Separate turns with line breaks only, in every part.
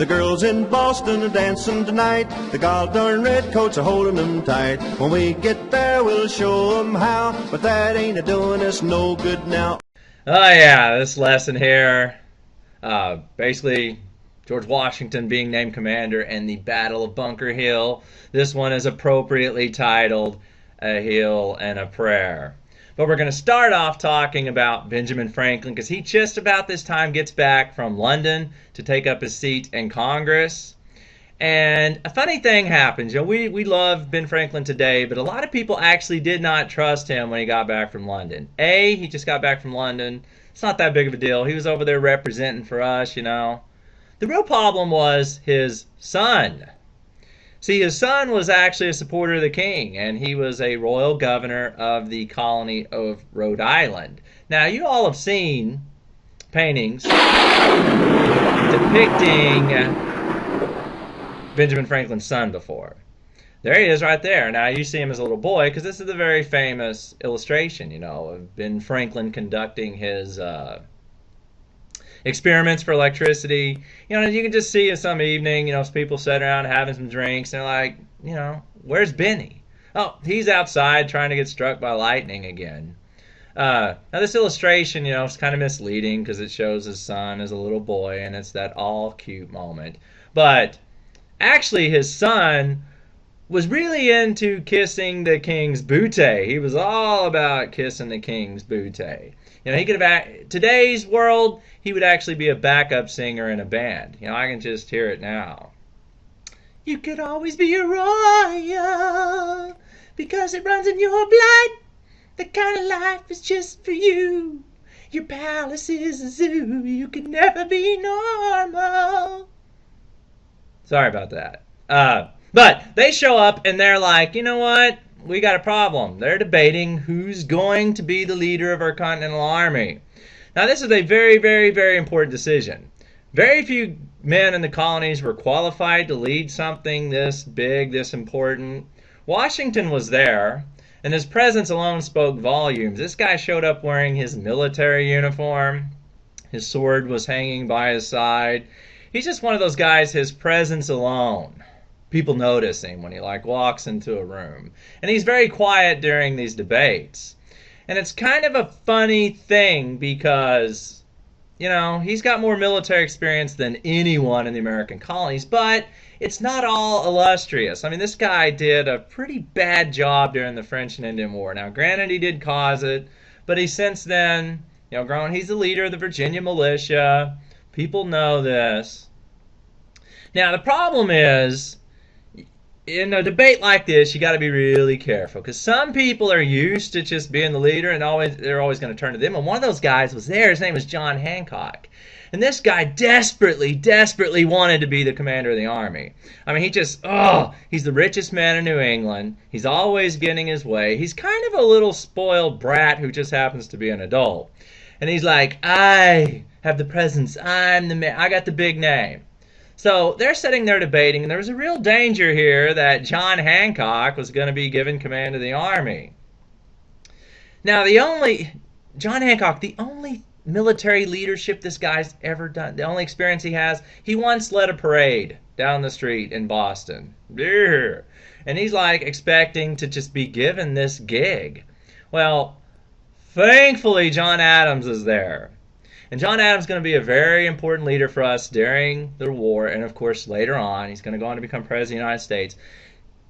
The girls in Boston are dancing tonight. The god-darn redcoats are holding them tight. When we get there, we'll show them how. But that ain't a-doing us no good now.
Oh yeah, this lesson here, basically George Washington being named commander and the Battle of Bunker Hill. This one is appropriately titled A Hill and a Prayer. But we're going to start off talking about Benjamin Franklin because he just about this time gets back from London to take up his seat in Congress. And a funny thing happens. You know, we love Ben Franklin today, but a lot of people actually did not trust him when he got back from London. He just got back from London. It's not that big of a deal. He was over there representing for us, you know. The real problem was his son. See, his son was actually a supporter of the king, and he was a royal governor of the colony of Rhode Island. Now, you all have seen paintings depicting Benjamin Franklin's son before. There he is right there. Now, you see him as a little boy, because this is a very famous illustration, you know, of Ben Franklin conducting his experiments for electricity. You know, you can just see some evening, you know, some people sitting around having some drinks, and they're like, you know, where's Benny? Oh, he's outside trying to get struck by lightning again. Now, this illustration, you know, is kind of misleading because it shows his son as a little boy, and it's that all cute moment. But actually, his son was really into kissing the king's bootay. He was all about kissing the king's bootay. You know, he could have, today's world, he would actually be a backup singer in a band. You know, I can just hear it now. You could always be a royal because it runs in your blood. The kind of life is just for you. Your palace is a zoo. You could never be normal. Sorry about that. But they show up and they're like, you know what? We got a problem. They're debating who's going to be the leader of our Continental Army. Now, this is a very, very, very important decision. Very few men in the colonies were qualified to lead something this big, this important. Washington was there, and his presence alone spoke volumes. This guy showed up wearing his military uniform. His sword was hanging by his side. He's just one of those guys, his presence alone. People notice him when he walks into a room. And he's very quiet during these debates. And it's kind of a funny thing because, you know, he's got more military experience than anyone in the American colonies, but it's not all illustrious. I mean, this guy did a pretty bad job during the French and Indian War. Now, granted, he did cause it, but he's since then, you know, grown. He's the leader of the Virginia militia. People know this. Now, the problem is, in a debate like this, you got to be really careful because some people are used to just being the leader and they're always going to turn to them. And one of those guys was there. His name was John Hancock. And this guy desperately, desperately wanted to be the commander of the army. I mean, he's the richest man in New England. He's always getting his way. He's kind of a little spoiled brat who just happens to be an adult. And he's like, I have the presence. I'm the man. I got the big name. So they're sitting there debating, and there was a real danger here that John Hancock was going to be given command of the army. Now, John Hancock, the only military leadership this guy's ever done, the only experience he has, he once led a parade down the street in Boston. And he's like expecting to just be given this gig. Well, thankfully, John Adams is there. And John Adams is going to be a very important leader for us during the war, and of course later on he's going to go on to become president of the United States.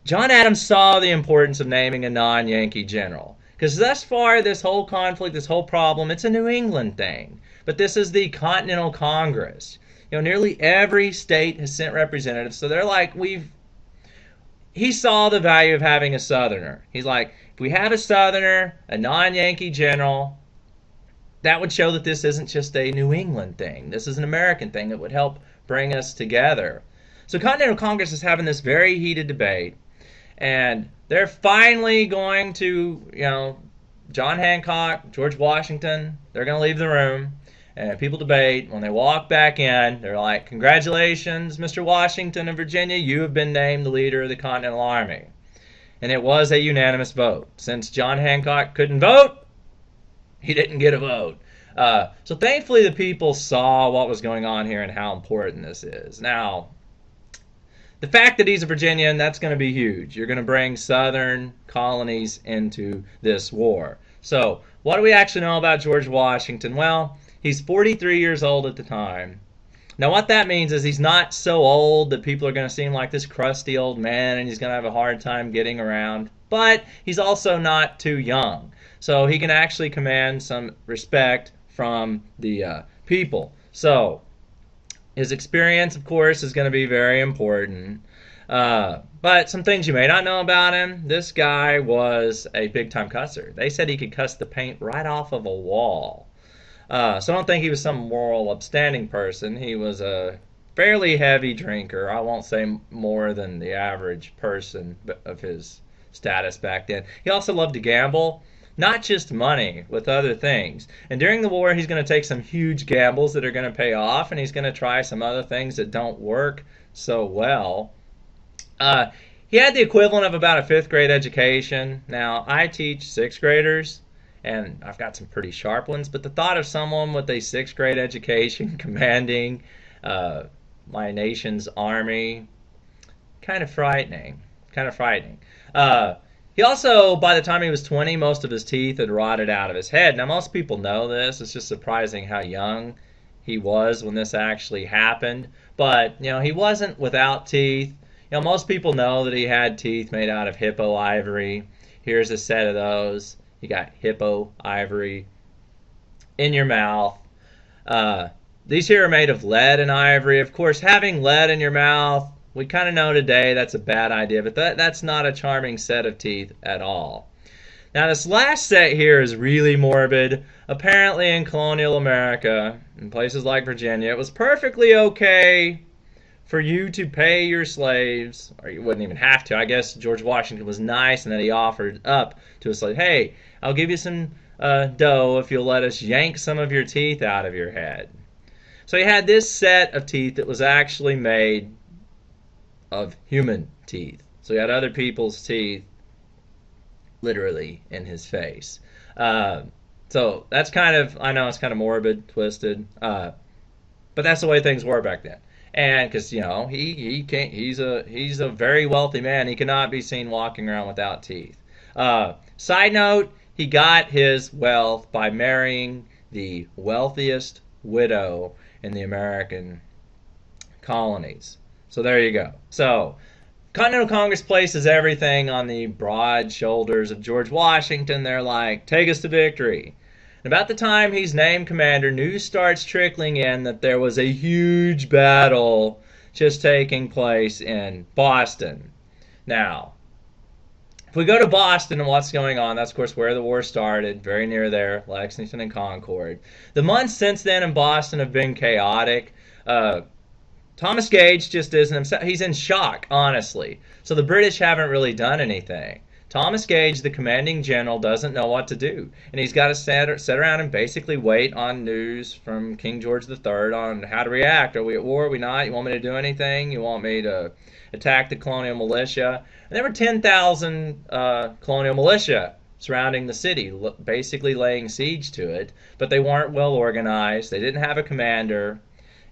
John Adams saw the importance of naming a non-Yankee general. Because thus far, this whole conflict, this whole problem, it's a New England thing. But this is the Continental Congress. You know, nearly every state has sent representatives, so they're like, he saw the value of having a Southerner. He's like, if we have a Southerner, a non-Yankee general, that would show that this isn't just a New England thing. This is an American thing that would help bring us together. So Continental Congress is having this very heated debate, and they're finally going to, you know, John Hancock, George Washington, they're going to leave the room, and people debate. When they walk back in, they're like, congratulations, Mr. Washington of Virginia, you have been named the leader of the Continental Army. And it was a unanimous vote. Since John Hancock couldn't vote, he didn't get a vote. So thankfully the people saw what was going on here and how important this is. Now, the fact that he's a Virginian, that's going to be huge. You're going to bring Southern colonies into this war. So what do we actually know about George Washington? Well, he's 43 years old at the time. Now what that means is he's not so old that people are going to see him like this crusty old man and he's going to have a hard time getting around. But he's also not too young. So he can actually command some respect from the people. So his experience, of course, is going to be very important. But some things you may not know about him. This guy was a big-time cusser. They said he could cuss the paint right off of a wall. So I don't think he was some moral upstanding person. He was a fairly heavy drinker. I won't say more than the average person of his status back then. He also loved to gamble. Not just money, with other things. And during the war, he's going to take some huge gambles that are going to pay off, and he's going to try some other things that don't work so well. He had the equivalent of about a 5th grade education. Now, I teach 6th graders, and I've got some pretty sharp ones, but the thought of someone with a 6th grade education commanding my nation's army, kind of frightening. He also, by the time he was 20, most of his teeth had rotted out of his head. Now, most people know this. It's just surprising how young he was when this actually happened. But, he wasn't without teeth. Most people know that he had teeth made out of hippo ivory. Here's a set of those. You got hippo ivory in your mouth. These here are made of lead and ivory. Of course, having lead in your mouth, we kind of know today that's a bad idea, but that's not a charming set of teeth at all. Now, this last set here is really morbid. Apparently, in colonial America, in places like Virginia, it was perfectly okay for you to pay your slaves, or you wouldn't even have to. I guess George Washington was nice in that he offered up to a slave, hey, I'll give you some dough if you'll let us yank some of your teeth out of your head. So he had this set of teeth that was actually made of human teeth. So he had other people's teeth literally in his face. So that's kind of, I know it's kind of morbid, twisted, but that's the way things were back then. And because he's a very wealthy man, he cannot be seen walking around without teeth. Side note: he got his wealth by marrying the wealthiest widow in the American colonies. So there you go. So Continental Congress places everything on the broad shoulders of George Washington. They're like, take us to victory. And about the time he's named commander, news starts trickling in that there was a huge battle just taking place in Boston. Now, if we go to Boston and what's going on, that's of course where the war started, very near there, Lexington and Concord. The months since then in Boston have been chaotic. Thomas Gage just isn't himself. He's in shock, honestly. So the British haven't really done anything. Thomas Gage, the commanding general, doesn't know what to do. And he's got to sit around and basically wait on news from King George III on how to react. Are we at war? Are we not? You want me to do anything? You want me to attack the colonial militia? And there were 10,000 colonial militia surrounding the city, basically laying siege to it. But they weren't well organized. They didn't have a commander.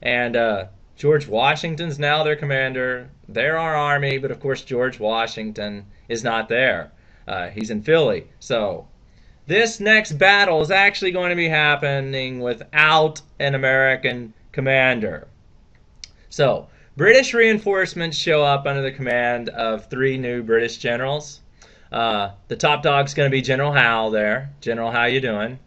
And George Washington's now their commander. They're our army, but of course George Washington is not there. He's in Philly. So this next battle is actually going to be happening without an American commander. So British reinforcements show up under the command of 3 new British generals. The top dog's going to be General Howe there. General, how you doing?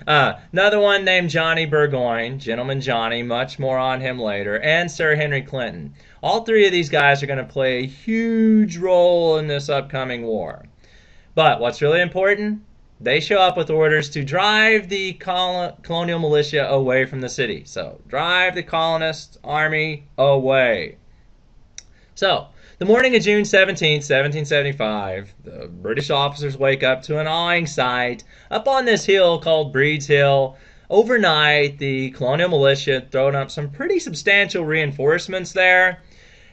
Another one named Johnny Burgoyne, Gentleman Johnny, much more on him later, and Sir Henry Clinton. All 3 of these guys are going to play a huge role in this upcoming war. But what's really important, they show up with orders to drive the colonial militia away from the city. So, drive the colonists' army away. So, the morning of June 17th, 1775, the British officers wake up to an awing sight. Up on this hill called Breed's Hill, overnight, the colonial militia had thrown up some pretty substantial reinforcements there.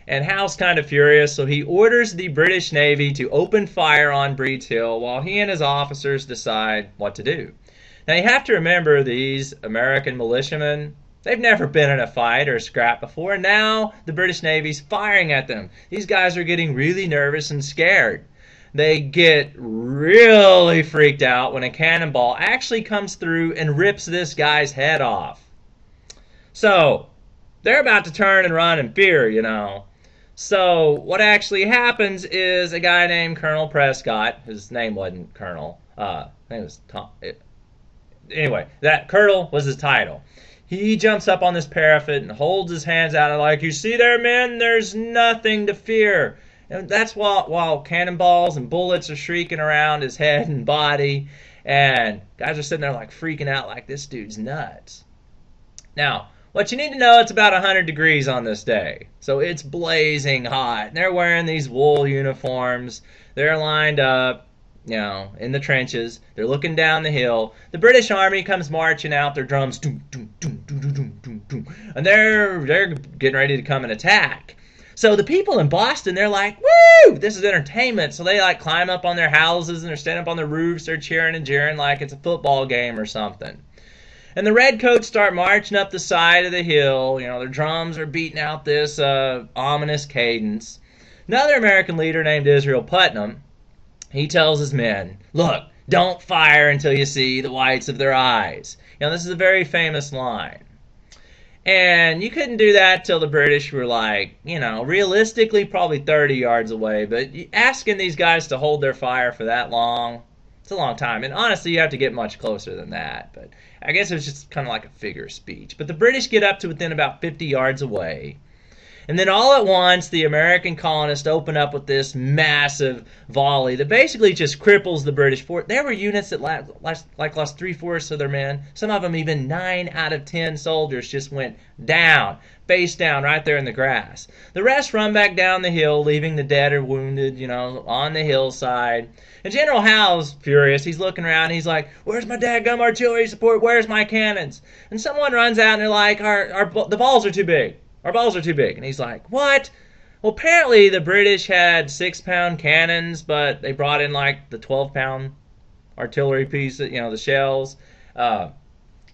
And Howe's kind of furious, so he orders the British Navy to open fire on Breed's Hill while he and his officers decide what to do. Now you have to remember these American militiamen, they've never been in a fight or a scrap before. Now the British Navy's firing at them. These guys are getting really nervous and scared. They get really freaked out when a cannonball actually comes through and rips this guy's head off. So they're about to turn and run in fear, you know. So what actually happens is a guy named Colonel Prescott, his name wasn't Colonel, I think it was Tom. Anyway, that Colonel was his title. He jumps up on this parapet and holds his hands out and like, you see there, men, there's nothing to fear. And that's while cannonballs and bullets are shrieking around his head and body, and guys are sitting there like freaking out like this dude's nuts. Now, what you need to know, it's about 100 degrees on this day. So it's blazing hot. And they're wearing these wool uniforms. They're lined up, you know, in the trenches. They're looking down the hill. The British Army comes marching out, their drums, doom, doom, doom, doom, doom, doom, doom, and they're getting ready to come and attack. So the people in Boston, they're like, woo, this is entertainment. So they like climb up on their houses and they're standing up on the roofs. They're cheering and jeering like it's a football game or something. And the redcoats start marching up the side of the hill. You know, their drums are beating out this ominous cadence. Another American leader named Israel Putnam, he tells his men, look, don't fire until you see the whites of their eyes. You know, this is a very famous line. And you couldn't do that till the British were like, you know, realistically probably 30 yards away. But asking these guys to hold their fire for that long, it's a long time. And honestly, you have to get much closer than that. But I guess it was just kind of like a figure of speech. But the British get up to within about 50 yards away. And then all at once, the American colonists open up with this massive volley that basically just cripples the British fort. There were units that lost 3/4 of their men. Some of them, even 9 out of 10 soldiers just went down, face down, right there in the grass. The rest run back down the hill, leaving the dead or wounded, you know, on the hillside. And General Howe's furious. He's looking around. He's like, where's my dadgum artillery support? Where's my cannons? And someone runs out and they're like, the balls are too big. Our balls are too big. And he's like, what? Well, apparently the British had 6-pound cannons, but they brought in like the 12-pound artillery piece, you know, the shells.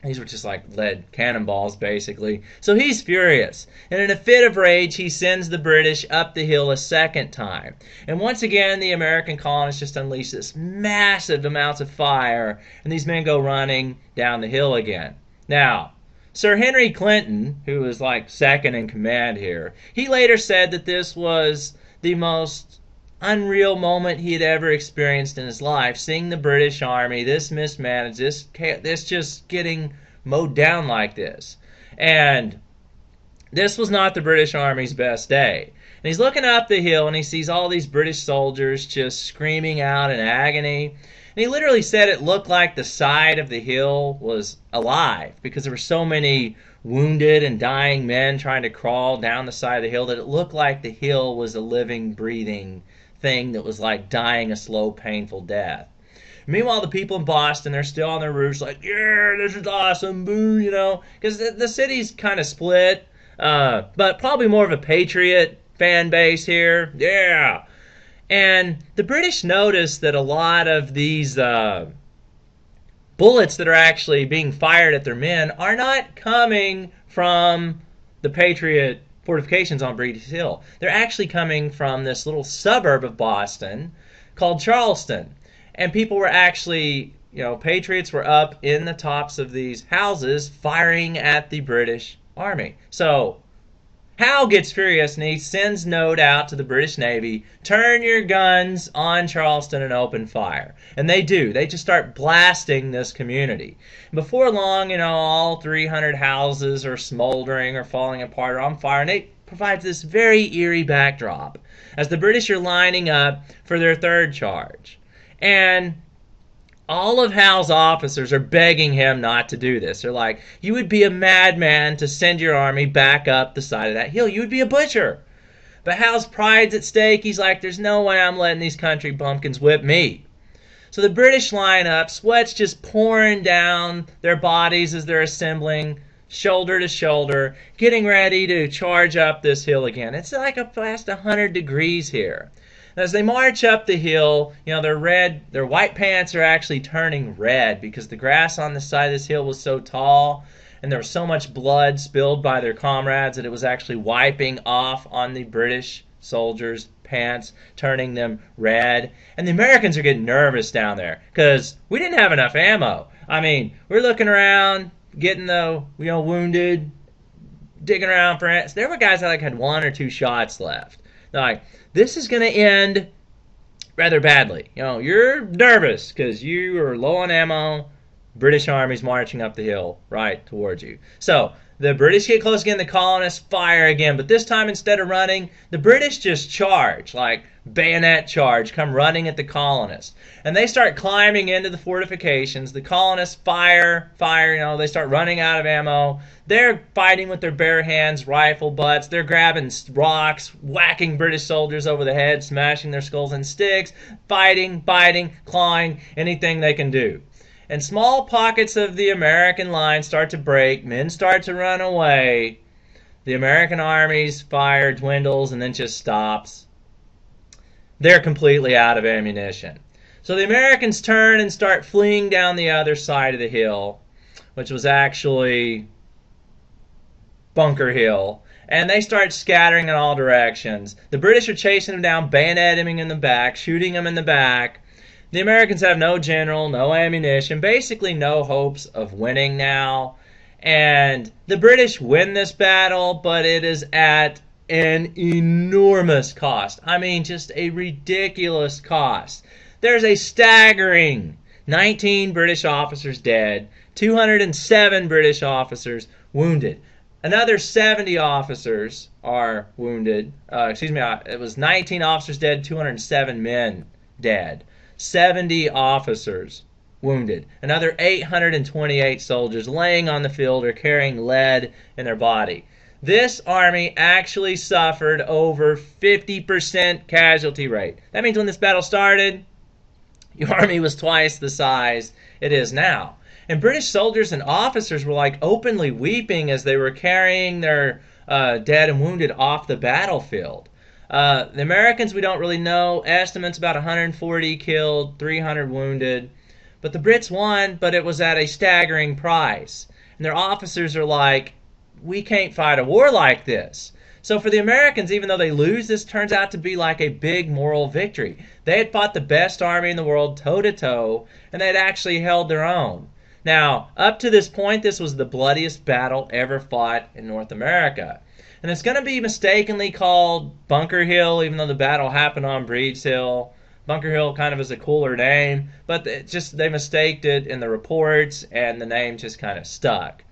These were just like lead cannonballs, basically. So he's furious. And in a fit of rage, he sends the British up the hill a second time. And once again, the American colonists just unleash this massive amounts of fire, and these men go running down the hill again. Now, Sir Henry Clinton, who was like second in command here, he later said that this was the most unreal moment he had ever experienced in his life, seeing the British Army, this mismanaged, this just getting mowed down like this. And this was not the British Army's best day. And he's looking up the hill and he sees all these British soldiers just screaming out in agony. And he literally said it looked like the side of the hill was alive because there were so many wounded and dying men trying to crawl down the side of the hill that it looked like the hill was a living, breathing thing that was like dying a slow, painful death. Meanwhile, the people in Boston, they're still on their roofs like, yeah, this is awesome, boo, you know, because the city's kind of split, but probably more of a Patriot fan base here. Yeah. And the British noticed that a lot of these bullets that are actually being fired at their men are not coming from the Patriot fortifications on Breed's Hill. They're actually coming from this little suburb of Boston called Charleston. And people were actually, you know, Patriots were up in the tops of these houses firing at the British Army. So Howe gets furious and he sends note out to the British Navy, turn your guns on Charleston and open fire. And they do. They just start blasting this community. Before long, you know, all 300 houses are smoldering or falling apart or on fire, and it provides this very eerie backdrop as the British are lining up for their third charge. And all of Howe's officers are begging him not to do this. They're like, you would be a madman to send your army back up the side of that hill. You would be a butcher. But Howe's pride's at stake. He's like, there's no way I'm letting these country bumpkins whip me. So the British line up, sweat's just pouring down their bodies as they're assembling, shoulder to shoulder, getting ready to charge up this hill again. It's like a past 100 degrees here. As they march up the hill, their white pants are actually turning red because the grass on the side of this hill was so tall and there was so much blood spilled by their comrades that it was actually wiping off on the British soldiers' pants, turning them red. And the Americans are getting nervous down there because we didn't have enough ammo. I mean, we're looking around, getting the wounded, digging around for it. There were guys that had 1 or 2 shots left. They're like, this is going to end rather badly. You're nervous because you are low on ammo. British Army's marching up the hill right towards you. So the British get close again. The colonists fire again. But this time, instead of running, the British just charge, like bayonet charge, come running at the colonists. And they start climbing into the fortifications. The colonists fire, they start running out of ammo. They're fighting with their bare hands, rifle butts. They're grabbing rocks, whacking British soldiers over the head, smashing their skulls in sticks, fighting, biting, clawing, anything they can do. And small pockets of the American line start to break. Men start to run away. The American Army's fire dwindles and then just stops. They're completely out of ammunition. So the Americans turn and start fleeing down the other side of the hill, which was actually Bunker Hill. And they start scattering in all directions. The British are chasing them down, bayoneting him in the back, shooting him in the back. The Americans have no general, no ammunition, basically no hopes of winning now. And the British win this battle, but it is at an enormous cost. I mean, just a ridiculous cost. There's a staggering 19 British officers dead, 207 British officers wounded. Another 70 officers are wounded. It was 19 officers dead, 207 men dead. 70 officers wounded. Another 828 soldiers laying on the field or carrying lead in their body. This army actually suffered over 50% casualty rate. That means when this battle started, your army was twice the size it is now. And British soldiers and officers were like openly weeping as they were carrying their dead and wounded off the battlefield. The Americans, we don't really know. Estimates about 140 killed, 300 wounded. But the Brits won, but it was at a staggering price. And their officers are like, we can't fight a war like this. So for the Americans, even though they lose, this turns out to be like a big moral victory. They had fought the best army in the world toe-to-toe, and they had actually held their own. Now, up to this point, this was the bloodiest battle ever fought in North America. And it's going to be mistakenly called Bunker Hill, even though the battle happened on Breed's Hill. Bunker Hill kind of is a cooler name, but they mistaked it in the reports, and the name just kind of stuck.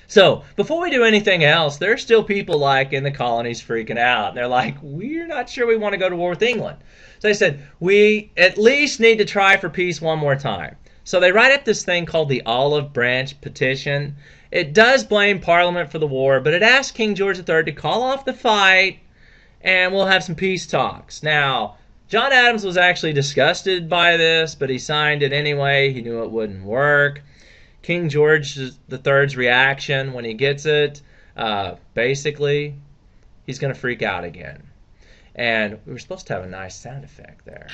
So, before we do anything else, there's still people like in the colonies freaking out. They're like, we're not sure we want to go to war with England. So they said, we at least need to try for peace one more time. So they write up this thing called the Olive Branch Petition. It does blame Parliament for the war, but it asks King George III to call off the fight, and we'll have some peace talks. Now, John Adams was actually disgusted by this, but he signed it anyway. He knew it wouldn't work. King George III's reaction when he gets it, basically, he's going to freak out again. And we were supposed to have a nice sound effect there.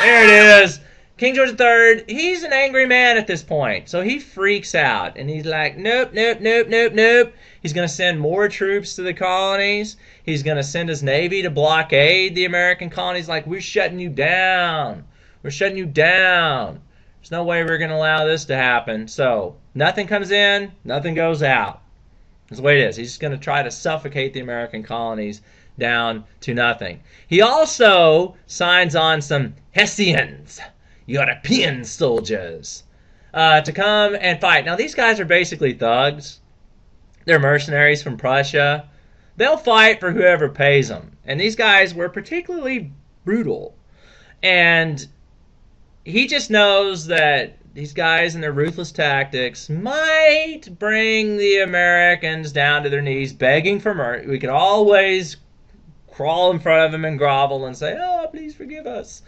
There it is. King George III, he's an angry man at this point. So he freaks out. And he's like, nope, nope, nope, nope, nope. He's going to send more troops to the colonies. He's going to send his navy to blockade the American colonies. Like, we're shutting you down. We're shutting you down. There's no way we're going to allow this to happen. So nothing comes in, nothing goes out. That's the way it is. He's just going to try to suffocate the American colonies down to nothing. He also signs on some Hessians, European soldiers, to come and fight. Now, these guys are basically thugs. They're mercenaries from Prussia. They'll fight for whoever pays them. And these guys were particularly brutal. And he just knows that these guys and their ruthless tactics might bring the Americans down to their knees begging for mercy. We could always crawl in front of them and grovel and say, oh, please forgive us.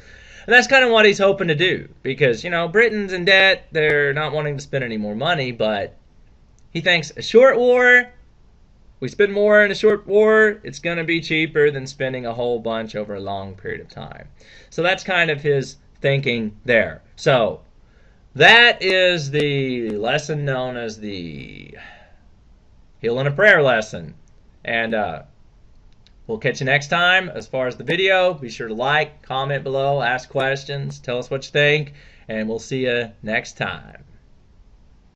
And that's kind of what he's hoping to do. Because, Britain's in debt. They're not wanting to spend any more money. But he thinks a short war, we spend more in a short war, it's going to be cheaper than spending a whole bunch over a long period of time. So that's kind of his thinking there. So that is the lesson known as the Heal in a Prayer lesson. And we'll catch you next time. As far as the video, be sure to like, comment below, ask questions, tell us what you think, and we'll see you next time.